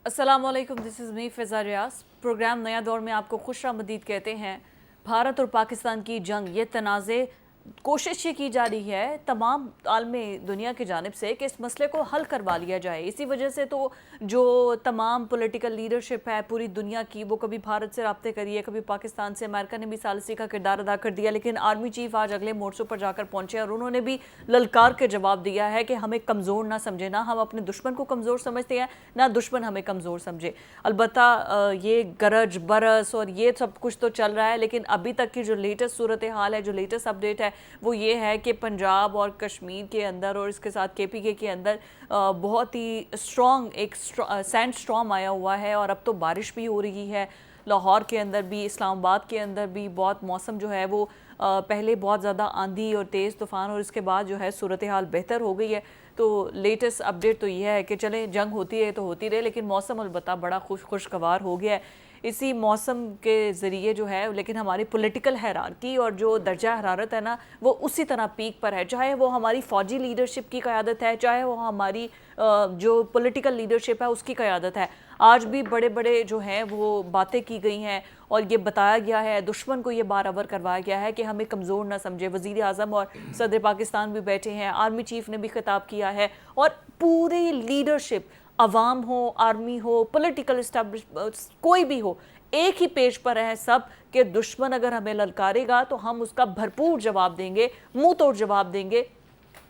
अस्सलाम वालेकुम, this is me Fiza Riyaz. Programme नया दौर में आपको खुशामदीद कहते हैं। भारत और पाकिस्तान की जंग, ये तनाज़े, कोशिश ये की जा रही है तमाम आलमी दुनिया की जानिब से कि इस मसले को हल करवा लिया जाए। इसी वजह से तो जो तमाम पॉलिटिकल लीडरशिप है पूरी दुनिया की, वो कभी भारत से रब्ते करिए, कभी पाकिस्तान से। अमेरिका ने भी सालिसी का किरदार अदा कर दिया, लेकिन आर्मी चीफ आज अगले मोर्चों पर जाकर पहुंचे और उन्होंने भी ललकार के जवाब दिया है कि हमें कमज़ोर ना समझे, ना हम अपने दुश्मन को कमज़ोर समझते हैं, ना दुश्मन हमें कमज़ोर समझे। अलबत्ता ये गरज बरस और ये सब कुछ तो चल रहा है, लेकिन अभी तक की जो लेटेस्ट सूरत हाल है, जो लेटेस्ट अपडेट है, वो ये है कि पंजाब और कश्मीर के अंदर और इसके साथ KPK के अंदर बहुत ही स्ट्रॉन्ग एक सैंड स्टॉर्म आया हुआ है और अब तो बारिश भी हो रही है। लाहौर के अंदर भी, इस्लामाबाद के अंदर भी बहुत मौसम जो है वो पहले बहुत ज़्यादा आंधी और तेज़ तूफ़ान और इसके बाद जो है सूरत हाल बेहतर हो गई है। तो लेटेस्ट अपडेट तो ये है कि चलें, जंग होती है तो होती रहे, लेकिन मौसम अलबत्ता बड़ा खुशगवार हो गया है। इसी मौसम के ज़रिए जो है, लेकिन हमारी पॉलिटिकल हायरार्की और जो दर्जा हरारत है ना, वो उसी तरह पीक पर है। चाहे वो हमारी फ़ौजी लीडरशिप की क़यादत है, चाहे वो हमारी जो पॉलिटिकल लीडरशिप है उसकी क़यादत है। आज भी बड़े बड़े जो हैं वो बातें की गई हैं और ये बताया गया है, दुश्मन को ये बार-बार करवाया गया है कि हमें कमज़ोर ना समझे। वज़ीर आज़म और सदर पाकिस्तान भी बैठे हैं, आर्मी चीफ़ ने भी खिताब किया है और पूरी लीडरशिप, अवाम हो, आर्मी हो, पॉलिटिकल इस्टेब्लिश, कोई भी हो, एक ही पेज पर है सब कि दुश्मन अगर हमें ललकारेगा तो हम उसका भरपूर जवाब देंगे, मुंह तोड़ जवाब देंगे,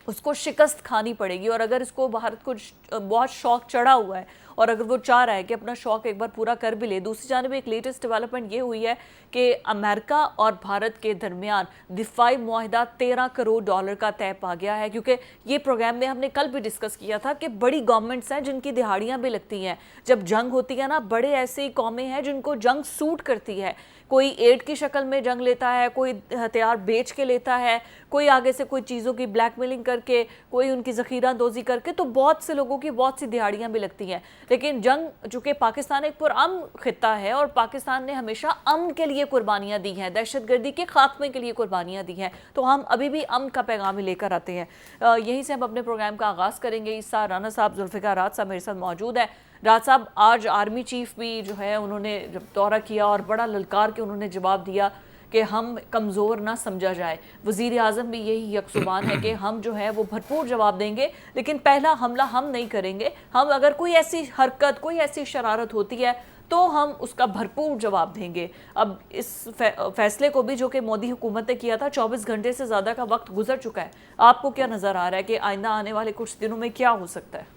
उसको शिकस्त खानी पड़ेगी। और अगर इसको भारत को बहुत शौक चढ़ा हुआ है और अगर वो चाह रहा है कि अपना शौक एक बार पूरा कर भी ले। दूसरी जानिब एक लेटेस्ट डेवलपमेंट ये हुई है कि अमेरिका और भारत के दरमियान दिफाई मुआहिदा $13 करोड़ का तय पा गया है, क्योंकि ये प्रोग्राम में हमने कल भी डिस्कस किया था कि बड़ी गवर्नमेंट्स हैं जिनकी दिहाड़ियाँ भी लगती हैं। जब जंग होती है ना, बड़े ऐसे कौमें हैं जिनको जंग सूट करती है। कोई एड की शक्ल में जंग लेता है, कोई हथियार बेच के लेता है, कोई आगे से कोई चीज़ों की ब्लैकमेलिंग करके, कोई उनकी ज़ख़ीरा दोज़ी करके, तो बहुत से लोगों की बहुत सी दिहाड़ियाँ भी लगती हैं। लेकिन जंग, चूँकि पाकिस्तान एक पुरअमन खित्ता है और पाकिस्तान ने हमेशा अमन के लिए कुर्बानियाँ दी हैं, दहशतगर्दी के खात्मे के लिए कुर्बानियाँ दी हैं, तो हम अभी भी अमन का पैगाम ही लेकर आते हैं। यहीं से हम अपने प्रोग्राम का आगाज़ करेंगे। ईसा राना साहब, जुल्फ़िकार राज साहब मेरे साथ मौजूद है। राज साहब, आज आर्मी चीफ भी जो है उन्होंने दौरा किया और बड़ा ललकार के उन्होंने जवाब दिया कि हम कमज़ोर ना समझा जाए। वज़ीर आज़म भी यही यकसुबान है कि हम जो है वो भरपूर जवाब देंगे, लेकिन पहला हमला हम नहीं करेंगे। हम अगर कोई ऐसी हरकत, कोई ऐसी शरारत होती है तो हम उसका भरपूर जवाब देंगे। अब इस फैसले को भी, जो कि मोदी हुकूमत ने किया था, 24 घंटे से ज़्यादा का वक्त गुजर चुका है। आपको क्या नज़र आ रहा है कि आइंदा आने वाले कुछ दिनों में क्या हो सकता है?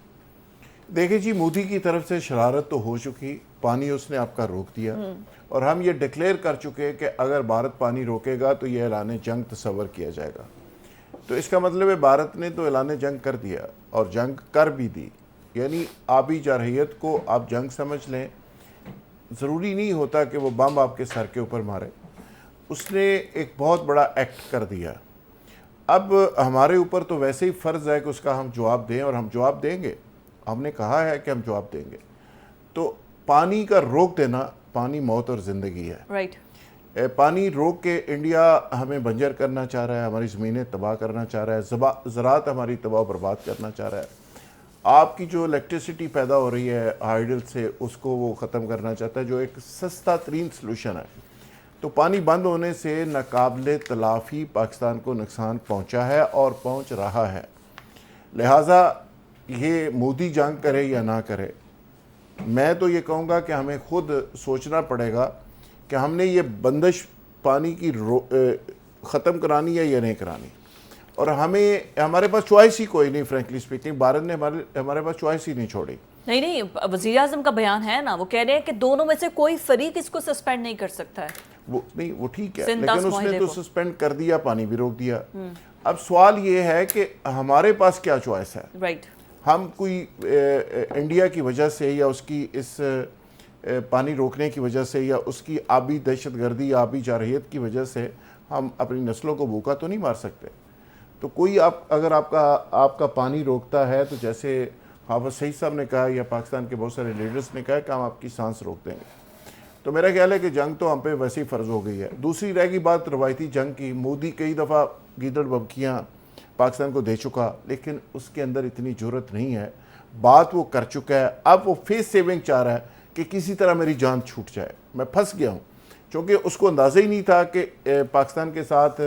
देखिए जी, मोदी की तरफ से शरारत तो हो चुकी, पानी उसने आपका रोक दिया और हम ये डिक्लेयर कर चुके हैं कि अगर भारत पानी रोकेगा तो ये ऐलान जंग तस्वर किया जाएगा। तो इसका मतलब है भारत ने तो ऐलान जंग कर दिया और जंग कर भी दी। यानी आबी जारहियत को आप जंग समझ लें, ज़रूरी नहीं होता कि वो बम आपके सर के ऊपर मारे। उसने एक बहुत बड़ा एक्ट कर दिया। अब हमारे ऊपर तो वैसे ही फ़र्ज़ है कि उसका हम जवाब दें और हम जवाब देंगे। हमने कहा है कि हम जवाब देंगे। तो पानी का रोक देना, पानी मौत और ज़िंदगी है। राइट। पानी रोक के इंडिया हमें बंजर करना चाह रहा है, हमारी ज़मीनें तबाह करना चाह रहा है, ज़राअत हमारी तबाह बर्बाद करना चाह रहा है। आपकी जो इलेक्ट्रिसिटी पैदा हो रही है हाइडल से, उसको वो ख़त्म करना चाहता है, जो एक सस्ता तरीन सलूशन है। तो पानी बंद होने से नाकाबिले तलाफ़ी पाकिस्तान को नुकसान पहुँचा है और पहुँच रहा है। लिहाजा ये मोदी जंग करे या ना करे, मैं तो ये कहूँगा कि हमें खुद सोचना पड़ेगा कि हमने ये बंदिश पानी की ख़त्म करानी है या नहीं करानी। और हमारे पास चॉइस ही कोई नहीं, फ्रेंकली स्पीकिंग। भारत ने हमारे पास चॉइस ही नहीं छोड़ी। नहीं, वज़ीर आज़म का बयान है ना, वो कह रहे हैं कि दोनों में से कोई फरीक इसको सस्पेंड नहीं कर सकता है। वो नहीं, वो ठीक है, लेकिन उसने तो सस्पेंड कर दिया, पानी भी रोक दिया। अब सवाल ये है कि हमारे पास क्या चॉइस है। राइट। हम कोई इंडिया की वजह से या उसकी इस पानी रोकने की वजह से या उसकी आबी दहशतगर्दी या आबी जारहियत की वजह से हम अपनी नस्लों को भूखा तो नहीं मार सकते। तो कोई अगर आपका पानी रोकता है, तो जैसे हाफिज़ सईद साहब ने कहा या पाकिस्तान के बहुत सारे लीडर्स ने कहा कि हम आपकी सांस रोक देंगे, तो मेरा ख्याल है कि जंग तो हम पे वैसे ही फ़र्ज़ हो गई है। दूसरी रह गई बात रवायती जंग की। मोदी कई दफ़ा गीदड़ बबकियाँ पाकिस्तान को दे चुका, लेकिन उसके अंदर इतनी जरूरत नहीं है। बात वो कर चुका है, अब वो फेस सेविंग चाह रहा है कि किसी तरह मेरी जान छूट जाए, मैं फंस गया हूँ। क्योंकि उसको अंदाज़ा ही नहीं था कि पाकिस्तान के साथ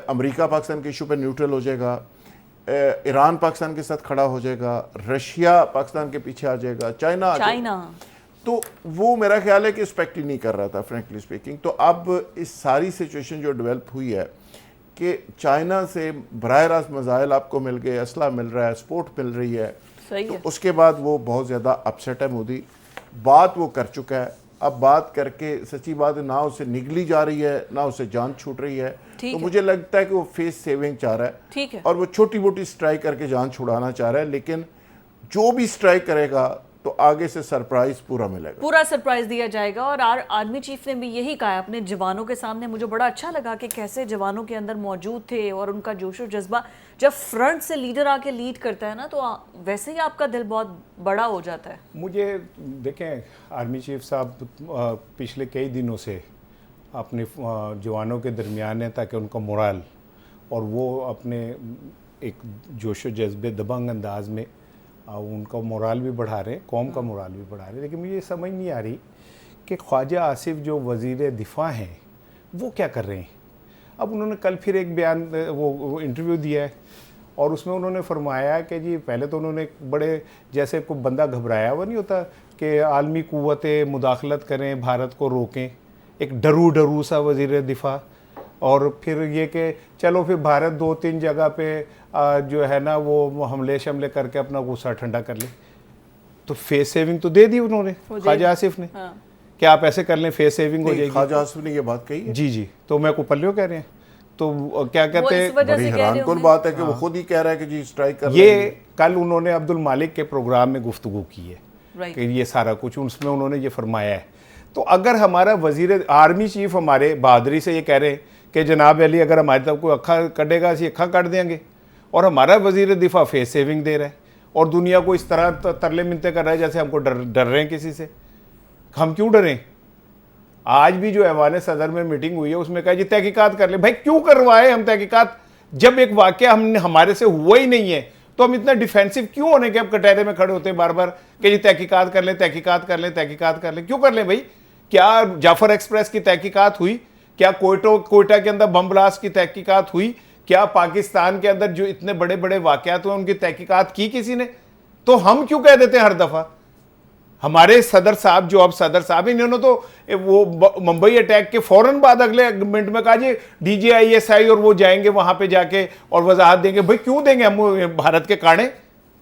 अमेरिका पाकिस्तान के इशू पर न्यूट्रल हो जाएगा, ईरान पाकिस्तान के साथ खड़ा हो जाएगा, रशिया पाकिस्तान के पीछे आ जाएगा, चाइना तो वो मेरा ख्याल है कि एक्सपेक्ट ही नहीं कर रहा था फ्रेंकली स्पीकिंग। तो अब इस सारी सिचुएशन जो डेवलप हुई है कि चाइना से बराह रास्त मज़ाइल आपको मिल गए, असला मिल रहा है, सपोर्ट मिल रही है, तो उसके बाद वो बहुत ज़्यादा अपसेट है मोदी। बात वो कर चुका है, अब बात करके सच्ची बात है ना उसे निगली जा रही है ना उसे जान छूट रही है। तो मुझे लगता है कि वो फेस सेविंग चाह रहा है, ठीक है, और वो छोटी मोटी स्ट्राइक करके जान छुड़ाना चाह रहा है। लेकिन जो भी स्ट्राइक करेगा तो आगे से सरप्राइज पूरा मिलेगा, पूरा सरप्राइज दिया जाएगा। और आर्मी चीफ ने भी यही कहा है अपने जवानों के सामने। मुझे बड़ा अच्छा लगा कि कैसे जवानों के अंदर मौजूद थे और उनका जोश और जज्बा। जब फ्रंट से लीडर आके लीड करता है ना, तो वैसे ही आपका दिल बहुत बड़ा हो जाता है। मुझे देखें, आर्मी चीफ साहब पिछले कई दिनों से अपने जवानों के दरमियान है, ताकि उनका मोरल और वो अपने एक जोश जज्बे दबंग अंदाज में उनका मोरल भी बढ़ा रहे हैं, कौम का मोरल भी बढ़ा रहे हैं। लेकिन मुझे ये समझ नहीं आ रही कि ख्वाजा आसिफ जो वज़ीर दिफा हैं वो क्या कर रहे हैं। अब उन्होंने कल फिर एक बयान वो इंटरव्यू दिया है, और उसमें उन्होंने फरमाया कि जी पहले तो उन्होंने बड़े जैसे कोई बंदा घबराया हुआ नहीं होता कि आलमी क़ुव्वतें मुदाखलत करें, भारत को रोकें, एक डरू सा वज़ीर दिफा। और फिर ये कि चलो फिर भारत 2-3 जगह पे जो है ना वो हमले शमले करके अपना गुस्सा ठंडा कर ले। तो फेस सेविंग तो दे दी उन्होंने ख्वाजा आसिफ ने। हाँ। कि आप ऐसे कर लें, फेस सेविंग हो जाएगी। ख्वाजा आसिफ ने ये बात कही है? जी, तो मैं को पल्लियो कह रहे हैं, तो क्या कहते हैं, बड़ी हैरानकुन बात है कि वो खुद ही कह रहा है कि जी स्ट्राइक कर ये कल उन्होंने अब्दुल मालिक के प्रोग्राम में गुफ्तगू की है कि ये सारा कुछ, उसमें उन्होंने ये फरमाया है। तो अगर हमारा वजीर आर्मी चीफ हमारे बहादुरी से ये कह रहे हैं कि जनाब अली अगर हमारी तरफ कोई अक्खा कटेगा असी अक्खा कट देंगे, और हमारा वजीर दिफा फेस सेविंग दे रहा है और दुनिया को इस तरह तरले मिनते कर रहा है जैसे हमको डर रहे हैं किसी से। हम क्यों डरें? आज भी जो ऐवान सदर में मीटिंग हुई है उसमें कहा जी तहकीकात कर ले। भाई क्यों करवाए हम तहकीकात? जब एक वाकया हमने हमारे से हुआ ही नहीं है तो हम इतना डिफेंसिव क्यों होने के अब कटहरे में खड़े होते हैं बार बार कि जी तहकीकात कर ले, तहकीकात कर ले, तहकीकात कर ले। क्यों कर ले भाई? क्या जाफर एक्सप्रेस की तहकीकात हुई? क्या कोयटा के अंदर बम ब्लास्ट की तहकीकात हुई? क्या पाकिस्तान के अंदर जो इतने बड़े बड़े वाकयात हुए उनकी तहकीकात की किसी ने? तो हम क्यों कह देते हैं हर दफा? हमारे सदर साहब जो अब सदर साहब, इन्होंने तो वो मुंबई अटैक के फौरन बाद अगले मिनट में कहा जी DGISI और वो जाएंगे वहां पे जाके और वजाहत देंगे। भाई क्यों देंगे हम भारत के काने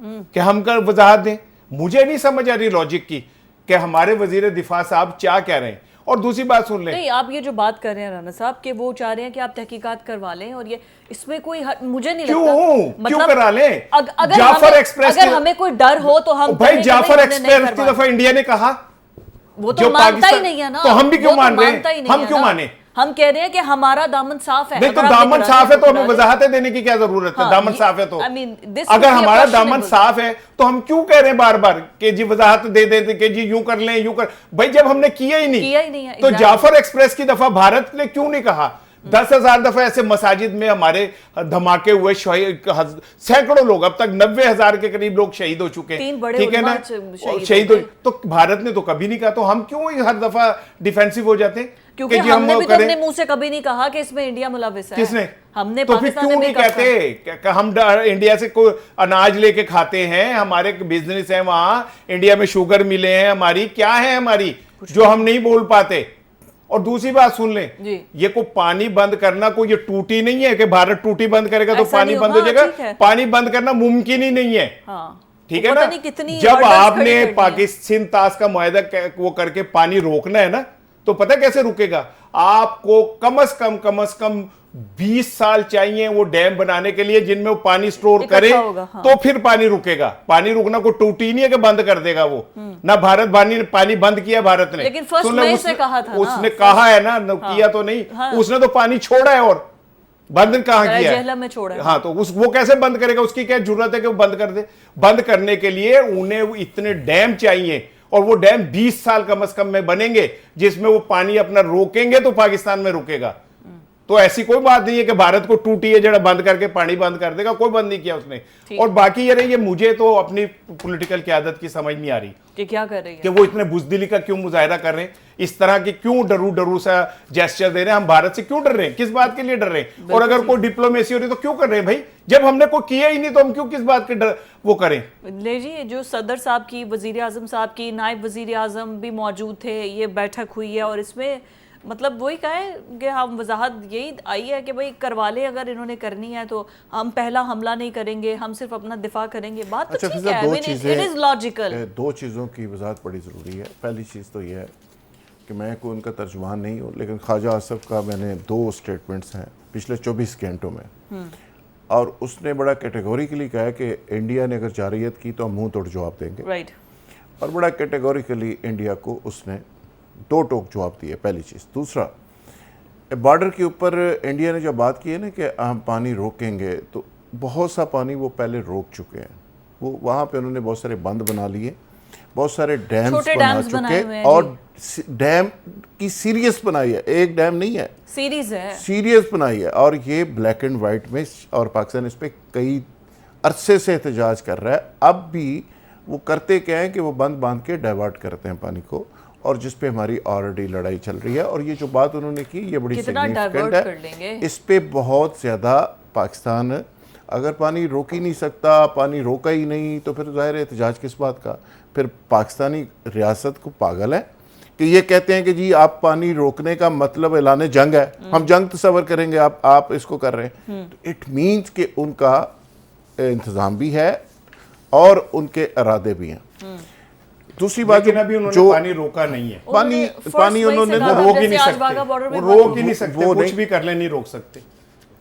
कि हम कर वजाहत दें? मुझे नहीं समझ आ रही लॉजिक की कि हमारे वजीर दिफा साहब क्या कह रहे हैं। और दूसरी बात सुन लें, नहीं आप ये जो बात कर रहे हैं राना साहब कि वो चाह रहे हैं कि आप तहकीकात करवा लें, और ये इसमें कोई मुझे नहीं लगता क्यों करा लें? जाफर एक्सप्रेस अगर हमें कोई डर हो तो हम भाई जाफर एक्सप्रेस की दफा इंडिया ने कहा वो तो मानता ही नहीं है ना, तो हम भी क्यों मान रहे हैं? हम क्यों माने? हम कह रहे हैं कि हमारा दामन साफ है। नहीं तो दामन साफ है तो हमें वजाहतें देने की क्या जरूरत है? दामन साफ है तो अगर हमारा दामन साफ है तो हम क्यों कह रहे हैं बार बार कि जी वजाहत दे दे कि जी यूं कर लें यूं कर। भाई जब हमने किया ही नहीं तो जाफर एक्सप्रेस की दफा भारत ने क्यों नहीं कहा? 10,000 दफा ऐसे मसाजिद में हमारे धमाके हुए, सैकड़ों लोग, अब तक 90,000 के करीब लोग शहीद हो चुके हैं, ठीक है ना? शहीद हो तो भारत ने तो कभी नहीं कहा, तो हम क्यों हर दफा डिफेंसिव हो जाते हैं? क्योंकि हमने भी तो अपने मुंह से कभी नहीं कहा कि इसमें इंडिया मुलविस है। किसने? हमने तो फिर क्यों नहीं कहते? हम इंडिया से कोई अनाज लेके खाते हैं, हमारे बिजनेस है वहां, इंडिया में शुगर मिले हैं, हमारी क्या है हमारी जो हम नहीं बोल पाते? और दूसरी बात सुन लें, ये को पानी बंद करना कोई ये टूटी नहीं है कि भारत टूटी बंद करेगा तो पानी बंद हो जाएगा। पानी बंद करना मुमकिन ही नहीं है, ठीक है ना? जब आपने पाकिस्तान ताश का मुआहदा वो करके पानी रोकना है ना, तो पता कैसे रुकेगा? आपको कम से कम 20 साल चाहिए वो डैम बनाने के लिए जिनमें वो पानी स्टोर करे, तो फिर पानी रुकेगा। पानी रुकना को टूटी नहीं है कि बंद कर देगा वो ना। भारत पानी बंद किया भारत ने, लेकिन फर्स्ट मई से कहा था, उसने कहा है ना, किया तो नहीं, उसने तो पानी छोड़ा है और बंद कहां किया है? में छोड़ा है। हाँ, तो वो कैसे बंद करेगा? उसकी क्या जरूरत है कि वो बंद कर दे? बंद करने के लिए उन्हें इतने डैम चाहिए, और वो डैम 20 साल कम से कम में बनेंगे जिसमें वो पानी अपना रोकेंगे तो पाकिस्तान में रुकेगा। तो ऐसी कोई बात नहीं है कि भारत को टूटी है जरा बंद करके पानी बंद कर देगा, कोई बंद नहीं किया उसने। और बाकी ये रही, ये मुझे तो अपनी पॉलिटिकल क़यादत की समझ नहीं आ रही कि क्या कर रही है, कि वो इतने बुजदिली का क्यों मुजाहरा कर रहे हैं, इस तरह की क्यों डरू सा जेस्चर दे रहे हैं। हम भारत से क्यों डर रहे हैं, किस बात के लिए डर रहे हैं? और अगर कोई डिप्लोमेसी हो रही है तो क्यों कर रहे हैं भाई? जब हमने कोई किया ही नहीं तो हम क्यों किस बात के डर वो करें? ले जी, जो सदर साहब की, वजीर आजम साहब की, नायब वजीर आजम भी मौजूद थे, ये बैठक हुई है और इसमें मतलब वही कहा है कि हम वजाहत यही आई है कि भाई करवा ले, अगर इन्होंने करनी है तो हम पहला हमला नहीं करेंगे, हम सिर्फ अपना दिफा करेंगे। बात तो ठीक है, इट इज लॉजिकल। दो चीज़ों की वजाहत बड़ी ज़रूरी है। पहली चीज़ तो यह है कि मैं कोई उनका तर्जुमान नहीं हूँ, लेकिन ख्वाजा आसफ का मैंने 2 स्टेटमेंट्स हैं पिछले 24 घंटों में, और उसने बड़ा कैटेगोरिकली कहा है कि इंडिया ने अगर जारहियत की तो हम मुंह तोड़ जवाब देंगे। राइट। और बड़ा कैटेगोरिकली इंडिया को उसने 2 टोक जवाब दिए, पहली चीज़। दूसरा, बॉर्डर के ऊपर इंडिया ने जब बात की है ना कि हम पानी रोकेंगे, तो बहुत सा पानी वो पहले रोक चुके हैं। वो वहाँ पे उन्होंने बहुत सारे बंद बना लिए, बहुत सारे डैम्स बना चुके, और डैम की सीरीज बनाई है, एक डैम नहीं है, सीरीज बनाई है। और ये ब्लैक एंड वाइट में, और पाकिस्तान इस पर कई अरसे से एहतजाज कर रहा है। अब भी वो करते क्या है कि वो बंद बांध के डाइवर्ट करते हैं पानी को, और जिस पे हमारी ऑलरेडी लड़ाई चल रही है। और ये जो बात उन्होंने की ये बड़ी सिग्निफिकेंट है। इस पे बहुत ज़्यादा पाकिस्तान अगर पानी रोक ही नहीं सकता, पानी रोका ही नहीं, तो फिर ज़ाहिर है एहतजाज किस बात का? फिर पाकिस्तानी रियासत को पागल है कि ये कहते हैं कि जी आप पानी रोकने का मतलब ऐलान जंग है, हम जंग तस्वर करेंगे, आप इसको कर रहे हैं। तो इट मीन्स कि उनका इंतज़ाम भी है और उनके इरादे भी हैं। दूसरी बात, अभी उन्होंने पानी रोका नहीं है, पानी उन्होंने रोक ही नहीं सकते, वो रोक ही नहीं सकते, वो कुछ भी कर ले नहीं रोक सकते।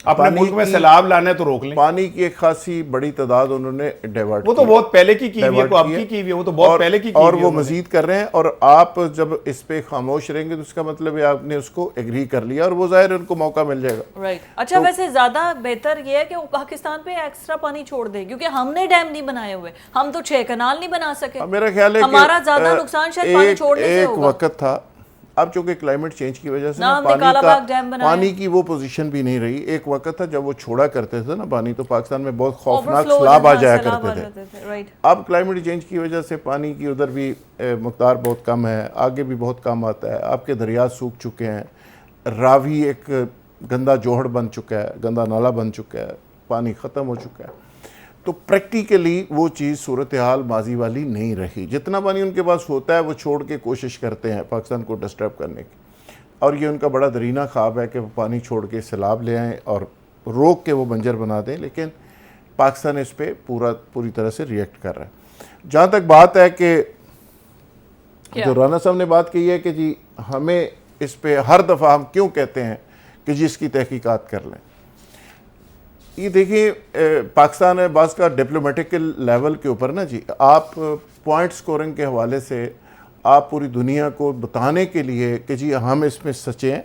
अपने मुल्क में सैलाब लाना है तो रोक लें। पानी की एक खासी बड़ी तादाद उन्होंने डाइवर्ट, वो तो बहुत पहले की हुई है, आपकी की हुई है, वो तो बहुत पहले की और वो मजीद कर रहे हैं। और आप जब इस पे खामोश रहेंगे तो इसका मतलब है आपने उसको एग्री कर लिया, और वो जाहिर है उनको मौका मिल जाएगा। राइट। अच्छा, वैसे ज्यादा बेहतर ये है कि वो पाकिस्तान पे एक्स्ट्रा पानी छोड़ दे, क्योंकि हमने डैम नहीं बनाए हुए, हम तो 6 कनाल नहीं बना सके। मेरा ख्याल है हमारा ज्यादा नुकसान शायद पानी छोड़ने से होगा। एक वक्त था, अब चूंकि क्लाइमेट चेंज की वजह से पानी की वो पोजीशन भी नहीं रही। एक वक्त था जब वो छोड़ा करते थे ना पानी, तो पाकिस्तान में बहुत खौफनाक सैलाब आ जाया करते थे। अब क्लाइमेट चेंज की वजह से पानी की उधर भी मकदार बहुत कम है, आगे भी बहुत कम आता है। आपके दरिया सूख चुके हैं, रावी एक गंदा जोहड़ बन चुका है, गंदा नाला बन चुका है, पानी ख़त्म हो चुका है। तो प्रैक्टिकली वो चीज़ सूरत हाल माजी वाली नहीं रही। जितना पानी उनके पास होता है वो छोड़ के कोशिश करते हैं पाकिस्तान को डिस्टर्ब करने की, और ये उनका बड़ा दरीना ख्वाब है कि वो पानी छोड़ के सैलाब ले आएँ और रोक के वो बंजर बना दें। लेकिन पाकिस्तान इस पर पूरी तरह से रिएक्ट कर रहा है। जहाँ तक बात है कि जो राना साहब ने बात की है कि जी हमें इस पर हर दफ़ा हम क्यों कहते हैं कि जी इसकी तहकीकात कर लें, ये देखिए पाकिस्तान है बास का डिप्लोमेटिक लेवल के ऊपर ना जी, आप पॉइंट स्कोरिंग के हवाले से आप पूरी दुनिया को बताने के लिए कि जी हम इसमें सच्चे हैं,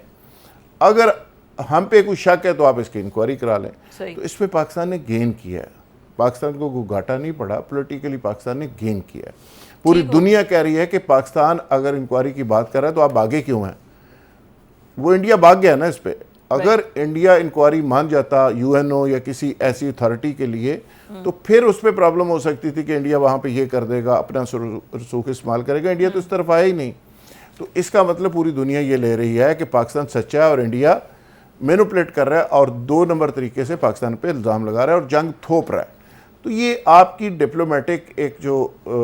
अगर हम पे कोई शक है तो आप इसकी इंक्वायरी करा लें। तो इस पर पाकिस्तान ने गेन किया है, पाकिस्तान को कोई घाटा नहीं पड़ा, पॉलिटिकली पाकिस्तान ने गेन किया है। पूरी दुनिया कह रही है कि पाकिस्तान अगर इंक्वायरी की बात कर रहा है तो आप आगे क्यों हैं? वो इंडिया भाग गया ना इस पर। अगर इंडिया इंक्वायरी मान जाता यूएनओ या किसी ऐसी अथॉरिटी के लिए, तो फिर उस पर प्रॉब्लम हो सकती थी कि इंडिया वहाँ पे ये कर देगा, अपना रसूख इस्तेमाल करेगा। इंडिया तो इस तरफ आया ही नहीं। तो इसका मतलब पूरी दुनिया ये ले रही है कि पाकिस्तान सच्चा है और इंडिया मैनिपुलेट कर रहा है और 2 नंबर तरीके से पाकिस्तान पे इल्ज़ाम लगा रहा है और जंग थोप रहा है। तो ये आपकी डिप्लोमेटिक एक जो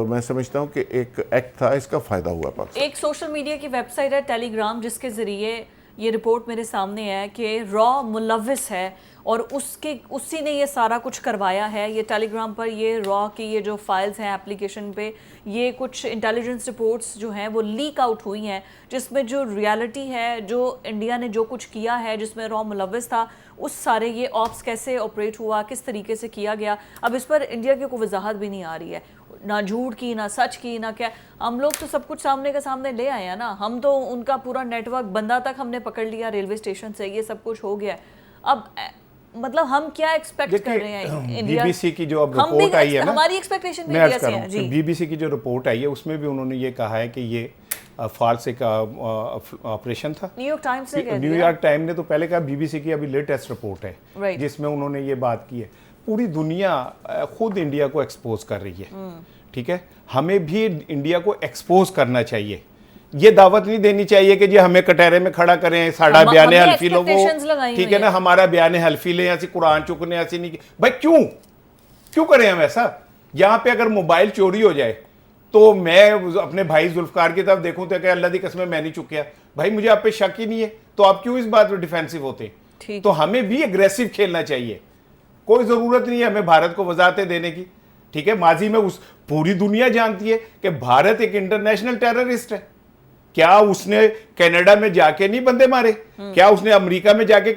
मैं समझता हूँ कि एक एक्ट था, इसका फ़ायदा हुआ पाकिस्तान। एक सोशल मीडिया की वेबसाइट है टेलीग्राम, जिसके ज़रिए ये रिपोर्ट मेरे सामने है कि रॉ मुलविस है और उसी ने ये सारा कुछ करवाया है। ये टेलीग्राम पर ये रॉ की ये जो फाइल्स हैं एप्लीकेशन पे, ये कुछ इंटेलिजेंस रिपोर्ट्स जो हैं वो लीक आउट हुई हैं, जिसमें जो रियलिटी है, जो इंडिया ने जो कुछ किया है, जिसमें रॉ मुलविस था, उस सारे ये ऑप्स कैसे ऑपरेट हुआ, किस तरीके से किया गया, अब इस पर इंडिया की कोई वजाहत भी नहीं आ रही है। ना झूठ की, ना सच की, ना क्या। हम लोग तो सब कुछ सामने के सामने ले आए हैं ना, हम तो उनका पूरा नेटवर्क बंदा तक हमने पकड़ लिया रेलवे स्टेशन से, ये सब कुछ हो गया। अब मतलब हम क्या एक्सपेक्ट कर रहे हैं? बीबीसी की जो अब रिपोर्ट आई है ना, हमारी एक्सपेक्टेशन भी ऐसी है जी। बीबीसी की जो रिपोर्ट आई है उसमें भी उन्होंने ये कहा है कि ये फाल्स एक ऑपरेशन था। न्यूयॉर्क टाइम्स ने कह दिया। न्यूयॉर्क टाइम ने तो पहले कहा, बीबीसी की अभी लेटेस्ट रिपोर्ट है Right. जिसमें उन्होंने ये बात की है। पूरी दुनिया खुद इंडिया को एक्सपोज कर रही है, ठीक है, हमें भी इंडिया को एक्सपोज करना चाहिए। ये दावत नहीं देनी चाहिए कि जी हमें कटहरे में खड़ा करें, साड़ा बयान हल्फी लोगों, ठीक है ना, हमारा बयान हल्फी ले, ऐसी कुरान चुकने ऐसी नहीं। भाई क्यों करें हम ऐसा? यहाँ पे अगर मोबाइल चोरी हो जाए तो मैं अपने भाई जुल्फकार की तरफ देखूं तो क्या अल्लाह दी कसम मैं नहीं चुकिया, भाई मुझे आप पे शक ही नहीं है, तो आप क्यों इस बात में डिफेंसिव होते? तो हमें भी एग्रेसिव खेलना चाहिए। कोई जरूरत नहीं है हमें भारत को वजाहतें देने की, ठीक है। माजी में उस पूरी दुनिया जानती है कि भारत एक इंटरनेशनल टेररिस्ट है। क्या उसने कनाडा में जाके नहीं बंदे मारे? क्या उसने अमेरिका में जाके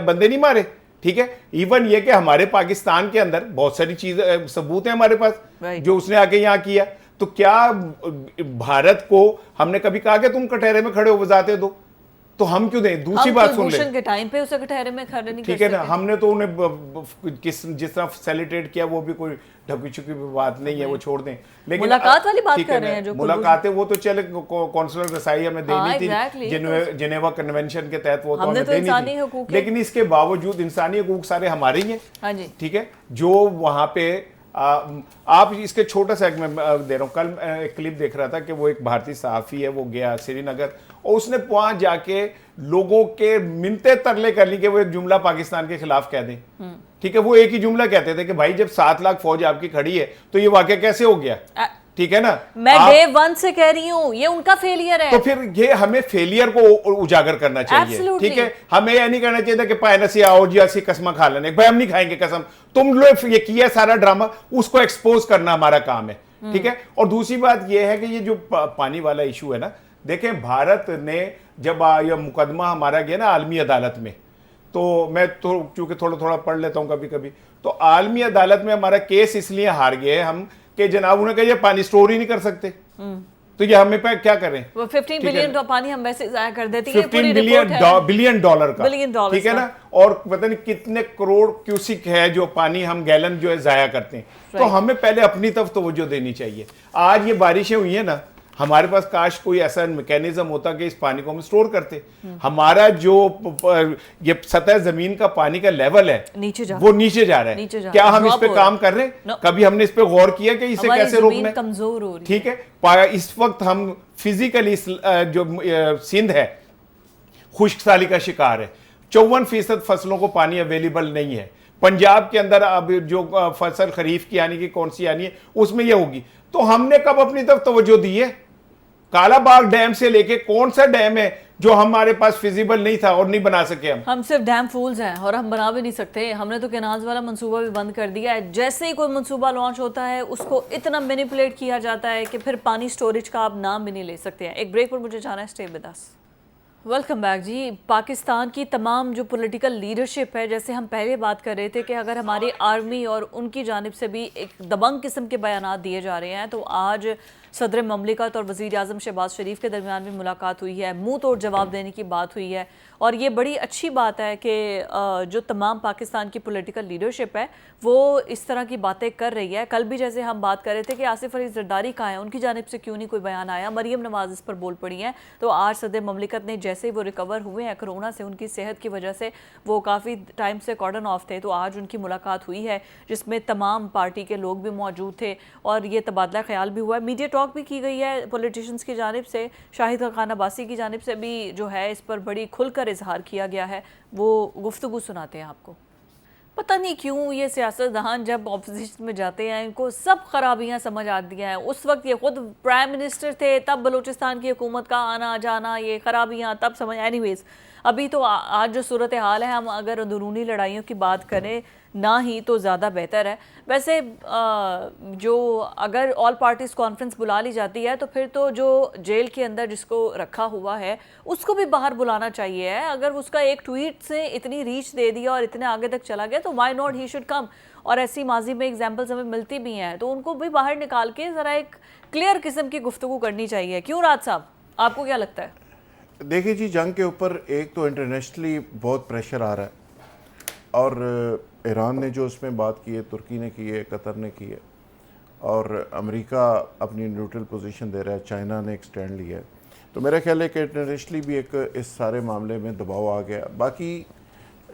बंदे नहीं मारे? ठीक है, इवन ये कि हमारे पाकिस्तान के अंदर बहुत सारी चीजें सबूत हैं हमारे पास जो उसने आके यहाँ किया। तो क्या भारत को हमने कभी कहा कि तुम कटहरे में खड़े हो वजाहतें दो? तो हम क्यों दें? दूसरी बात सुन ले, के टाइम पे उसे कटहरे में खड़े नहीं, ठीक है ना, हमने तो उन्हें जिस तरह सेलिब्रेट किया वो भी कोई ढकी चुकी बात नहीं है, वो छोड़ दें। लेकिन मुलाकात वाली बात कर रहे हैं, जो मुलाकातें वो तो चले कौंसलर रसाई हमें देनी थी जिनेवा कन्वेंशन के तहत, वो तो हमें देनी थी, लेकिन इसके बावजूद इंसानी हकूक सारे हमारे ही हैं, ठीक है। जो वहां पे आप इसके छोटा सा मैं दे रहा हूँ, कल एक क्लिप देख रहा था कि वो एक भारतीय सहाफ़ी है, वो गया श्रीनगर और उसने वहां जाके लोगों के मिन्नते तरले कर ली कि वो एक जुमला पाकिस्तान के खिलाफ कह दें, ठीक है। वो एक ही जुमला कहते थे कि भाई जब 7 लाख फौज आपकी खड़ी है तो ये वाकया कैसे हो गया, ठीक है ना। मैं डे 1 से कह रही हूँ ये उनका फेलियर है, तो फिर ये हमें फेलियर को उजागर करना चाहिए, ठीक है। हमें यह नहीं करना चाहिए कि पायनसी आओ जी ऐसी कसम खा लेने, भाई हम नहीं खाएंगे कसम, तुम लोग ये किया सारा ड्रामा, उसको एक्सपोज करना हमारा काम है, ठीक है। और दूसरी बात यह है कि ये जो पानी वाला इशू है ना, देखें भारत ने जब यह मुकदमा हमारा गया ना आलमी अदालत में, तो मैं तो चूंकि थोड़ा थोड़ा पढ़ लेता हूं कभी कभी, तो आलमी अदालत में हमारा केस इसलिए हार गए हम कि जनाब उन्होंने कहा ये पानी स्टोर ही नहीं कर सकते, तो ये हमें पे क्या करें? वो 15 बिलियन पानी हम वैसे जाया कर देते हैं, 15 बिलियन डॉलर का, ठीक है ना। और पता नहीं कितने करोड़ क्यूसिक है जो पानी हम गैलन जो है जाया करते हैं। तो हमें पहले अपनी तरफ तवज्जो देनी चाहिए। आज ये बारिशें हुई है ना, हमारे पास काश कोई ऐसा मैकेनिज्म होता कि इस पानी को हम स्टोर करते। हमारा जो ये सतह जमीन का पानी का लेवल है वो नीचे जा रहा है, क्या हम इस पे काम कर रहे हैं? कभी हमने इस पे गौर किया कि इसे कैसे रोकना है? कमजोर हो रही है, ठीक है। इस वक्त हम फिजिकली जो सिंध है खुश्क साली का शिकार है, 54% फसलों को पानी अवेलेबल नहीं है। पंजाब के अंदर अब जो फसल खरीफ की आने की कौन सी आनी है उसमें ये होगी। तो हमने कब अपनी तरफ तवज्जो दी है? कालाबाग डैम से लेके कौन सा डैम है जो हमारे पास फिजिबल नहीं था और नहीं बना सके? हम सिर्फ डैम फूल्स हैं और हम बना भी नहीं सकते। हमने तो केनाज वाला मंसूबा भी बंद कर दिया है। जैसे ही कोई मंसूबा लॉन्च होता है उसको इतना मैनिपुलेट किया जाता है कि फिर पानी स्टोरेज का आप नाम भी नहीं ले सकते हैं। एक ब्रेक पर मुझे जाना है, stay with us. Welcome back जी। पाकिस्तान की तमाम जो पॉलिटिकल लीडरशिप है, जैसे हम पहले बात कर रहे थे कि अगर हमारी आर्मी और उनकी जानिब से भी एक दबंग किस्म के बयानात दिए जा रहे हैं, तो आज सदर ममलिकत और वज़ीर आज़म शहबाज शरीफ के दरमियान भी मुलाकात हुई है, मुंह तोड़ जवाब देने की बात हुई है। और ये बड़ी अच्छी बात है कि जो तमाम पाकिस्तान की पॉलिटिकल लीडरशिप है वो इस तरह की बातें कर रही है। कल भी जैसे हम बात कर रहे थे कि आसिफ अली जरदारी कहाँ हैं, उनकी जानिब से क्यों नहीं कोई बयान आया, मरीम नवाज इस पर बोल पड़ी हैं। तो आज सदर ममलिकत ने जैसे ही वो रिकवर हुए हैं कोरोना से, उनकी सेहत की वजह से वो काफ़ी टाइम से कॉर्डन ऑफ थे, तो आज उनकी मुलाकात हुई है जिसमें तमाम पार्टी के लोग भी मौजूद थे और ये तबादला ख्याल भी हुआ है। मीडिया टॉक भी की गई है पॉलिटिशियंस की जानिब से, शाहिद खान अब्बासी की जानिब से भी जो है इस पर बड़ी खुलकर इजहार किया गया है। वो गुफ्तगू सुनाते हैं आपको। पता नहीं क्यों ये सियासतदान जब ऑपोजिशन में जाते हैं इनको सब खराबियां समझ आती हैं। उस वक्त ये खुद प्राइम मिनिस्टर थे, तब बलूचिस्तान की हुकूमत का आना जाना, ये खराबियां तब समझ। एनीवेज अभी तो आज जो सूरत हाल है, हम अगर अंदरूनी लड़ाइयों की बात करें ना ही तो ज़्यादा बेहतर है। वैसे जो अगर ऑल पार्टीज़ कॉन्फ्रेंस बुला ली जाती है तो फिर तो जो जेल के अंदर जिसको रखा हुआ है उसको भी बाहर बुलाना चाहिए है। अगर उसका एक ट्वीट से इतनी रीच दे दिया और इतने आगे तक चला गया तो why not he should come. और ऐसी माजी में एग्जाम्पल्स हमें मिलती भी हैं, तो उनको भी बाहर निकाल के ज़रा एक क्लियर किस्म की गुफ्तगू करनी चाहिए। क्यों राज साहब, आपको क्या लगता है? देखिए जी, जंग के ऊपर एक तो इंटरनेशनली बहुत प्रेशर आ रहा है और ईरान ने जो उसमें बात की है, तुर्की ने की है, कतर ने की है और अमेरिका अपनी न्यूट्रल पोजीशन दे रहा है, चाइना ने एक स्टैंड लिया है। तो मेरा ख्याल है कि इंटरनेशनली भी एक इस सारे मामले में दबाव आ गया। बाकी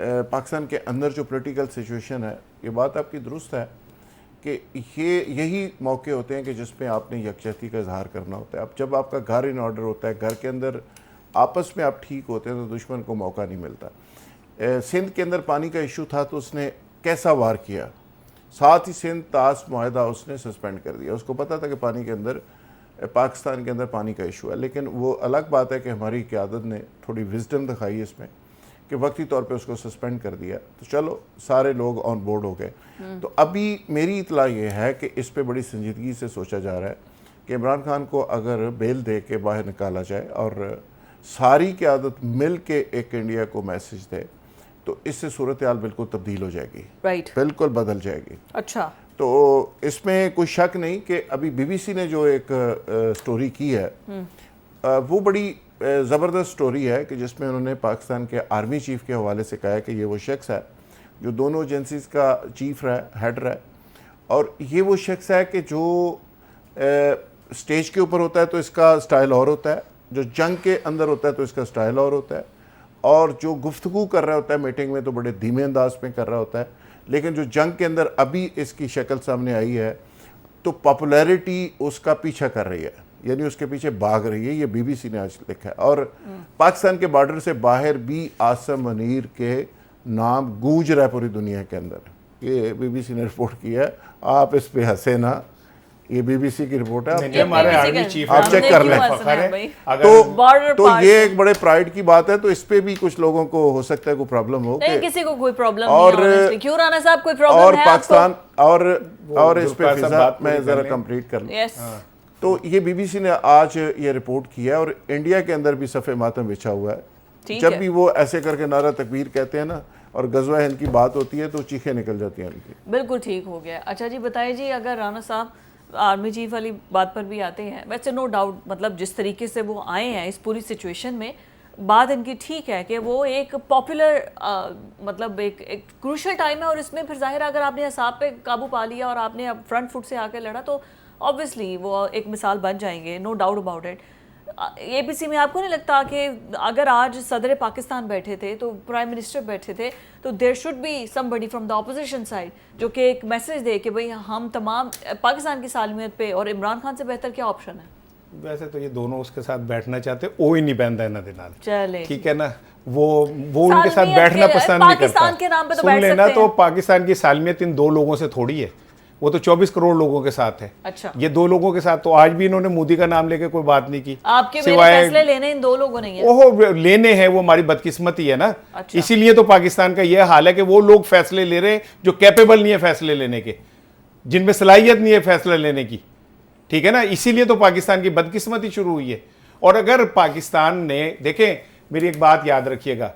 पाकिस्तान के अंदर जो पॉलिटिकल सिचुएशन है, ये बात आपकी दुरुस्त है कि यही मौके होते हैं कि जिसमें आपने यकजहती का इजहार करना होता है। अब जब आपका घर इन ऑर्डर होता है, घर के अंदर आपस में आप ठीक होते हैं, तो दुश्मन को मौका नहीं मिलता। सिंध के अंदर पानी का इशू था तो उसने कैसा वार किया, साथ ही सिंध ताश मुआहदा उसने सस्पेंड कर दिया। उसको पता था कि पानी के अंदर, पाकिस्तान के अंदर पानी का इशू है, लेकिन वो अलग बात है कि हमारी क़यादत ने थोड़ी विजडम दिखाई इसमें कि वक्ती तौर पे उसको सस्पेंड कर दिया। तो चलो सारे लोग ऑन बोर्ड हो गए। तो अभी मेरी इतला ये है कि इस पे बड़ी संजीदगी से सोचा जा रहा है कि इमरान खान को अगर बेल दे के बाहर निकाला जाए और सारी क़यादत मिल के एक इंडिया को मैसेज दे, तो इससे सूरत हाल बिल्कुल तब्दील हो जाएगी। राइट, बिल्कुल बदल जाएगी। अच्छा, तो इसमें कोई शक नहीं कि अभी बीबीसी ने जो एक स्टोरी की है, वो बड़ी ज़बरदस्त स्टोरी है कि जिसमें उन्होंने पाकिस्तान के आर्मी चीफ के हवाले से कहा है कि ये वो शख्स है जो दोनों एजेंसीज का चीफ रहा है, हेड रहा है, और ये वो शख्स है कि जो स्टेज के ऊपर होता है तो इसका स्टाइल और होता है, जो जंग के अंदर होता है तो इसका स्टाइल और होता है, और जो गुफ्तगू कर रहा होता है मीटिंग में तो बड़े धीमे अंदाज में कर रहा होता है। लेकिन जो जंग के अंदर अभी इसकी शक्ल सामने आई है तो पॉपुलैरिटी उसका पीछा कर रही है, यानी उसके पीछे भाग रही है। ये बीबीसी ने आज लिखा है। और पाकिस्तान के बॉर्डर से बाहर भी आसम मुनीर के नाम गूंज रहा है पूरी दुनिया के अंदर। ये बीबीसी ने रिपोर्ट किया है, आप इस पे हंसे ना, ये बीबीसी की रिपोर्ट है, हमारे आर्मी चीफ आप चेक कर लें। तो ये एक बड़े प्राइड की बात है। तो इस पे भी कुछ लोगों को हो सकता है कोई प्रॉब्लम हो, नहीं किसी को कोई प्रॉब्लम और नहीं, क्यों राणा साहब कोई प्रॉब्लम और है पाकिस्तान और इस पे फिजा मैं जरा कंप्लीट कर लूं। तो ये बीबीसी ने आज ये रिपोर्ट किया और इंडिया के अंदर भी सफ़े मातम बिछा हुआ है। जब भी वो ऐसे करके नारा तकबीर कहते हैं ना और गज़वा हिंद की बात होती है तो चीखें निकल जाती हैं उनकी। बिल्कुल ठीक हो गया। अच्छा जी बताइए जी, अगर राणा साहब आर्मी चीफ वाली बात पर भी आते हैं, वैसे नो डाउट मतलब जिस तरीके से वो आए हैं इस पूरी सिचुएशन में, बात इनकी ठीक है कि वो एक पॉपुलर मतलब एक क्रूशल टाइम है, और इसमें फिर जाहिर अगर आपने हिसाब पे काबू पा लिया और आपने फ्रंट फुट से आकर लड़ा तो ऑब्वियसली वो एक मिसाल बन जाएंगे, no doubt about it. ABC में आपको नहीं लगता कि अगर आज सदर पाकिस्तान बैठे थे तो प्राइम मिनिस्टर बैठे थे तो there should be somebody from the opposition side जो कि एक मैसेज दे कि भाई हम तमाम पाकिस्तान की सालमियत पे, और इमरान खान से बेहतर क्या ऑप्शन है? वैसे तो ये दोनों उसके साथ बैठना चाहते, ओ ही नहीं बहनता इन्हों दे नाल, चले ठीक है ना, वो उनके साथ बैठना पसंद नहीं करता। पाकिस्तान के नाम पे तो सुन बैठ लेना, सकते तो हैं। पाकिस्तान की सालमियत इन दो लोगों से थोड़ी है, वो तो 24 करोड़ लोगों के साथ है। अच्छा, ये दो लोगों के साथ तो आज भी इन्होंने मोदी का नाम लेके कोई बात नहीं की। आपके मेरे फैसले लेने इन दो लोगों ने है। ओहो लेने हैं, वो हमारी बदकिस्मती है ना। अच्छा। इसीलिए तो पाकिस्तान का यह हाल है कि वो लोग फैसले ले रहे हैं जो कैपेबल नहीं है फैसले लेने के, जिनमें सलाहियत नहीं है फैसला लेने की, ठीक है ना। इसीलिए तो पाकिस्तान की बदकिस्मती शुरू हुई है। और अगर पाकिस्तान ने, देखें मेरी एक बात याद रखिएगा,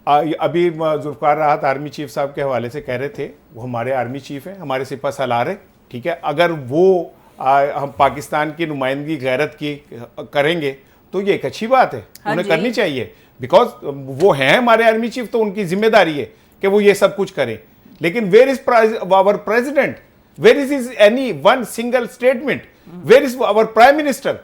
अभी जुल्फकार राहत आर्मी चीफ साहब के हवाले से कह रहे थे, वो हमारे आर्मी चीफ हैं, हमारे सिपह सालार हैं, ठीक है। अगर वो हम पाकिस्तान की नुमाइंदगी गैरत की करेंगे तो ये एक अच्छी बात है, उन्हें करनी चाहिए, बिकॉज वो हैं हमारे आर्मी चीफ, तो उनकी जिम्मेदारी है कि वो ये सब कुछ करें। लेकिन where is our president, where is any one single statement, where is our prime minister,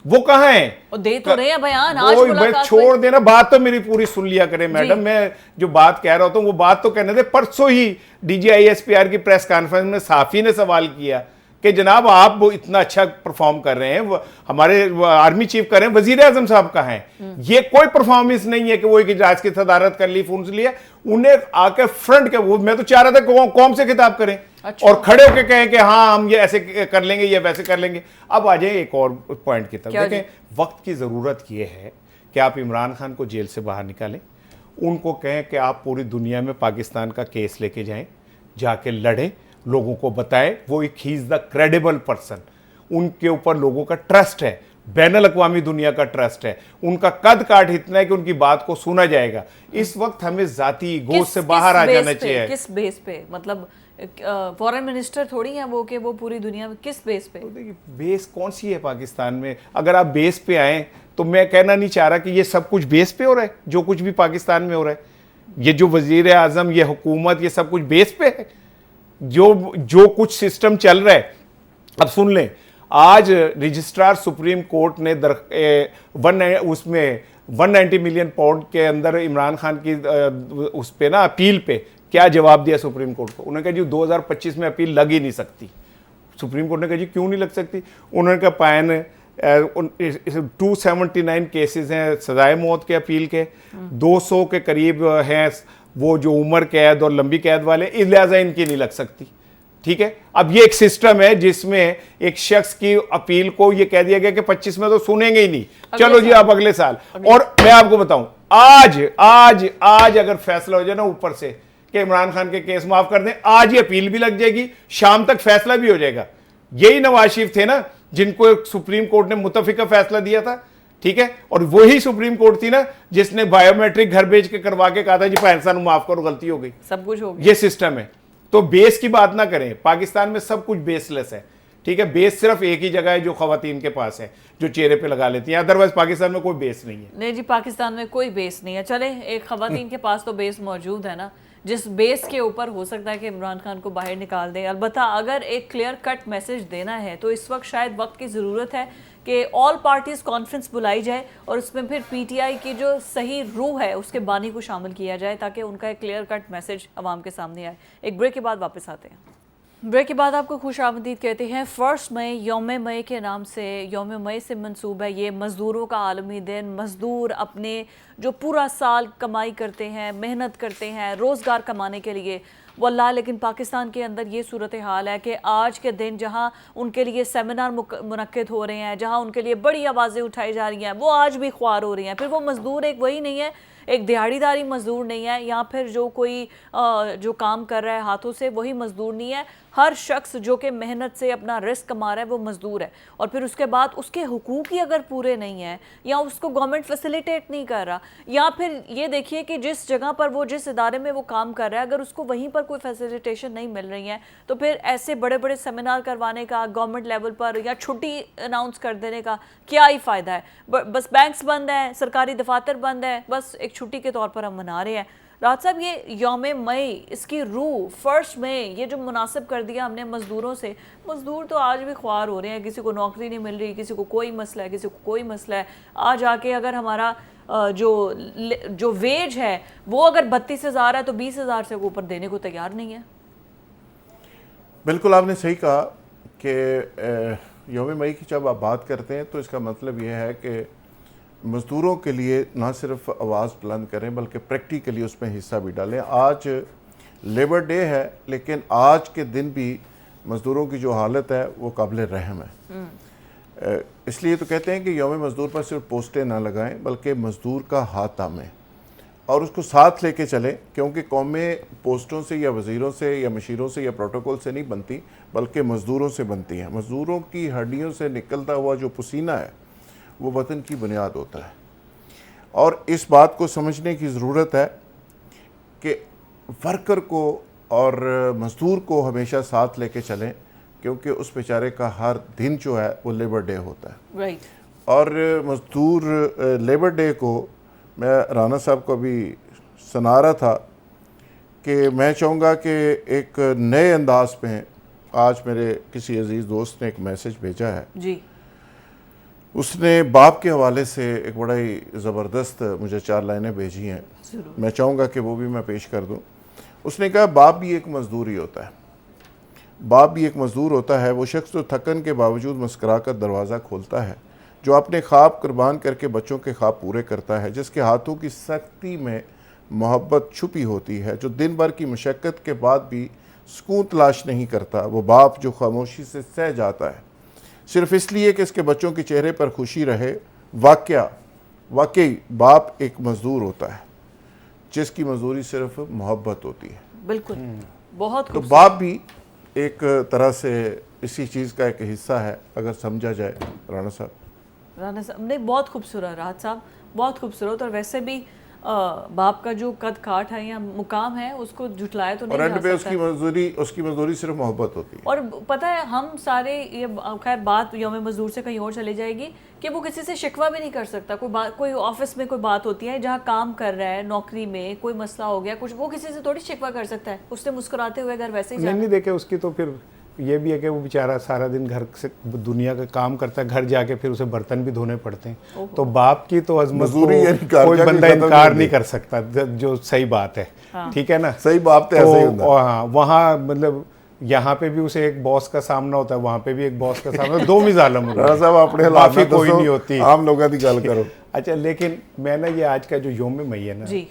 वो कहाँ है? और दे तो रहे हैं बयान आज मुलाकात छोड़ देना, बात तो मेरी पूरी सुन लिया करें मैडम। मैं जो बात कह रहा हूं वो बात तो कहने दे। परसों ही DGISPR की प्रेस कॉन्फ्रेंस में साफी ने सवाल किया कि जनाब आप वो इतना अच्छा परफॉर्म कर रहे हैं, हमारे आर्मी चीफ कर रहे हैं, वजीर आजम साहब कहाँ हैं? ये कोई परफॉर्मेंस नहीं है कि वो एक इजलास की सदारत कर ली, फोन से लिया, उन्हें आके फ्रंट के, वो मैं तो चाह रहा था कौन से खिताब करें। अच्छा। और खड़े होकर कहें कि हाँ हम ये ऐसे कर लेंगे, ये वैसे कर लेंगे। अब आ जाए एक और पॉइंट की तरफ, देखें वक्त की ज़रूरत ये है कि आप इमरान खान को जेल से बाहर निकालें, उनको कहें कि आप पूरी दुनिया में पाकिस्तान का केस लेके जाएं, जाके लड़ें, लोगों को बताएं, वो एक he is the credible person, उनके ऊपर लोगों का ट्रस्ट है, बैनुल अक़वामी दुनिया का ट्रस्ट है, उनका कद काठ इतना है कि उनकी बात को सुना जाएगा। इस वक्त हमें जाती गोश्त से बाहर आ जाना चाहिए। किस बेस पे? मतलब फॉरेन मिनिस्टर थोड़ी है वो कि वो पूरी दुनिया में किस बेस पे? तो देखिए बेस कौन सी है पाकिस्तान में? अगर आप बेस पे आए तो मैं कहना नहीं चाह रहा कि ये सब कुछ बेस पे हो रहा है, जो कुछ भी पाकिस्तान में हो रहा है, ये जो वजीर आजम, ये हुकूमत, ये सब कुछ बेस पे है। जो कुछ सिस्टम चल रहा है, अब सुन लें, आज रजिस्ट्रार सुप्रीम कोर्ट ने उसमें 190 मिलियन पाउंड के अंदर इमरान खान की उस पे ना अपील पे क्या जवाब दिया सुप्रीम कोर्ट को? उन्होंने कहा जी 2025 में अपील लग ही नहीं सकती। सुप्रीम कोर्ट ने कहा जी क्यों नहीं लग सकती? उन्होंने कहा पायन 279 केसेस हैं सजाए मौत के अपील के, 200 के करीब हैं वो जो उम्र कैद और लंबी कैद वाले, इस लिहाजा इनकी नहीं लग सकती। ठीक है, अब ये एक सिस्टम है जिसमें एक शख्स की अपील को ये कह दिया गया कि 25 में तो सुनेंगे ही नहीं, चलो जी आप अगले साल। और मैं आपको बताऊं, आज अगर फैसला हो जाए ना ऊपर से कि इमरान खान के केस माफ कर दें, आज ये अपील भी लग जाएगी, शाम तक फैसला भी हो जाएगा। यही नवाज शरीफ थे ना जिनको सुप्रीम कोर्ट ने मुतफिका फैसला दिया था। ठीक है, और वही सुप्रीम कोर्ट थी ना जिसने बायोमेट्रिक घर भेज के करवा के कहा था जी पैंसा माफ करो, गलती हो गई, सब कुछ हो गया। ये सिस्टम है। तो बेस की बात ना करें, पाकिस्तान में सब कुछ बेसलेस है। ठीक है, बेस सिर्फ एक ही जगह है जो खवातीन के पास है, जो चेहरे पे लगा लेती हैं, अदरवाइज पाकिस्तान में कोई बेस नहीं है। नहीं जी, पाकिस्तान में कोई बेस नहीं है। चले, एक खवातीन के पास तो बेस मौजूद है ना, जिस बेस के ऊपर हो सकता है कि इमरान खान को बाहर निकाल दें। अलबत्ता अगर एक क्लियर कट मैसेज देना है तो इस वक्त शायद वक्त की ज़रूरत है कि ऑल पार्टीज कॉन्फ्रेंस बुलाई जाए और उसमें फिर पीटीआई की जो सही रूह है उसके बानी को शामिल किया जाए ताकि उनका एक क्लियर कट मैसेज अवाम के सामने आए। एक ब्रेक के बाद वापस आते हैं। ब्रेक के बाद आपको खुश आमदीद कहते हैं। 1 मई यौम मई के नाम से, यौम मई से मंसूब है ये मज़दूरों का आलमी दिन। मज़दूर अपने जो पूरा साल कमाई करते हैं, मेहनत करते हैं रोज़गार कमाने के लिए, वल्लाह लेकिन पाकिस्तान के अंदर ये सूरत हाल है कि आज के दिन जहाँ उनके लिए सेमिनार मुनक्किद हो रहे हैं, जहाँ उनके लिए बड़ी आवाज़ें उठाई जा रही हैं, वो आज भी ख्वार हो रही हैं। फिर वो मज़दूर एक वही नहीं है, एक दिहाड़ीदारी मज़दूर नहीं है, या फिर जो कोई जो काम कर रहा है हाथों से वही मज़दूर नहीं है। हर शख्स जो कि मेहनत से अपना रिस्क कमा रहा है वो मज़दूर है। और फिर उसके बाद उसके हुकूक ही अगर पूरे नहीं हैं या उसको गवर्नमेंट फैसिलिटेट नहीं कर रहा, या फिर ये देखिए कि जिस जगह पर वो, जिस इदारे में वो काम कर रहा है, अगर उसको वहीं पर कोई फैसिलिटेशन नहीं मिल रही है तो फिर ऐसे बड़े बड़े सेमिनार करवाने का गवर्नमेंट लेवल पर या छुट्टी अनाउंस कर देने का क्या ही फ़ायदा है। बस बैंक्स बंद हैं, सरकारी दफातर बंद है, बस एक छुट्टी के तौर पर हम मना रहे हैं। राहत साहब, ये यौम मई, इसकी रूह 1 मई, ये जो मुनासिब कर दिया हमने मज़दूरों से, मज़दूर तो आज भी ख्वार हो रहे हैं। किसी को नौकरी नहीं मिल रही, किसी को कोई मसला है, किसी को कोई मसला है। आज आके अगर हमारा जो वेज है वो अगर 32,000 है तो 20,000 से ऊपर देने को तैयार नहीं है। बिल्कुल आपने सही कहा कि यौम मई की जब आप बात करते हैं तो इसका मतलब ये है कि मज़दूरों के लिए ना सिर्फ आवाज़ बुलंद करें बल्कि प्रैक्टिकली उसमें हिस्सा भी डालें। आज लेबर डे है लेकिन आज के दिन भी मज़दूरों की जो हालत है वो काबिल रहम है। इसलिए तो कहते हैं कि यौम मज़दूर पर सिर्फ पोस्टें ना लगाएं बल्कि मज़दूर का हाथ थामें और उसको साथ लेके चलें, क्योंकि कौमें पोस्टों से या वज़ीरों से या मशीरों से या प्रोटोकॉल से नहीं बनती बल्कि मज़दूरों से बनती हैं। मज़दूरों की हड्डियों से निकलता हुआ जो पसीना है वो वतन की बुनियाद होता है। और इस बात को समझने की ज़रूरत है कि वर्कर को और मज़दूर को हमेशा साथ लेके चलें, क्योंकि उस बेचारे का हर दिन जो है वो लेबर डे होता है। राइट। और मज़दूर लेबर डे को मैं राना साहब को भी सुना रहा था कि मैं चाहूँगा कि एक नए अंदाज में आज मेरे किसी अजीज़ दोस्त ने एक मैसेज भेजा है जी। उसने बाप के हवाले से एक बड़ा ही ज़बरदस्त मुझे 4 लाइनें भेजी हैं, मैं चाहूँगा कि वो भी मैं पेश कर दूँ। उसने कहा बाप भी एक मज़दूर ही होता है, बाप भी एक मज़दूर होता है, वो शख्स जो थकन के बावजूद मुस्करा कर दरवाज़ा खोलता है, जो अपने ख्वाब कुर्बान करके बच्चों के ख्वाब पूरे करता है, जिसके हाथों की सख्ती में मोहब्बत छुपी होती है, जो दिन भर की मशक्क़त के बाद भी सुकून तलाश नहीं करता, वो बाप जो खामोशी से सह जाता है सिर्फ इसलिए कि इसके बच्चों के चेहरे पर खुशी रहे। वाकई बाप एक मज़दूर होता है जिसकी मजदूरी सिर्फ मोहब्बत होती है। बिल्कुल, बहुत तो बाप भी एक तरह से इसी चीज़ का एक हिस्सा है अगर समझा जाए। राणा साहब ने बहुत खूबसूरत, राहत साहब बहुत खूबसूरत। और वैसे भी बाप का जो कद काठ है या मुकाम है उसको झुटलाया तो नहीं जा सकता। उसकी मजदूरी सिर्फ मोहब्बत होती है। और पता है हम सारे ये, खैर बात यौम मजदूर से कहीं और चली जाएगी कि वो किसी से शिकवा भी नहीं कर सकता। कोई ऑफिस में कोई बात होती है, जहाँ काम कर रहा है, नौकरी में कोई मसला हो गया कुछ, वो किसी से थोड़ी शिकवा कर सकता है। उससे मुस्कुराते हुए घर वैसे ही नहीं देखे उसकी तो फिर ये भी है कि वो बेचारा सारा दिन घर से दुनिया का काम करता है, घर जाके फिर उसे बर्तन भी धोने पड़ते हैं। तो बाप की तो अजमत को कोई बंदा इनकार नहीं कर सकता, जो सही बात है। ठीक है ना, सही बात है। हाँ, वहाँ मतलब यहाँ पे भी उसे एक बॉस का सामना होता है, वहाँ पे भी एक बॉस का सामना, दो मिजालम साहब अपने माफी कोई नहीं होती, आम लोगों की गल करो। अच्छा, लेकिन मैं ना ये आज का जो योम मई है ना जी,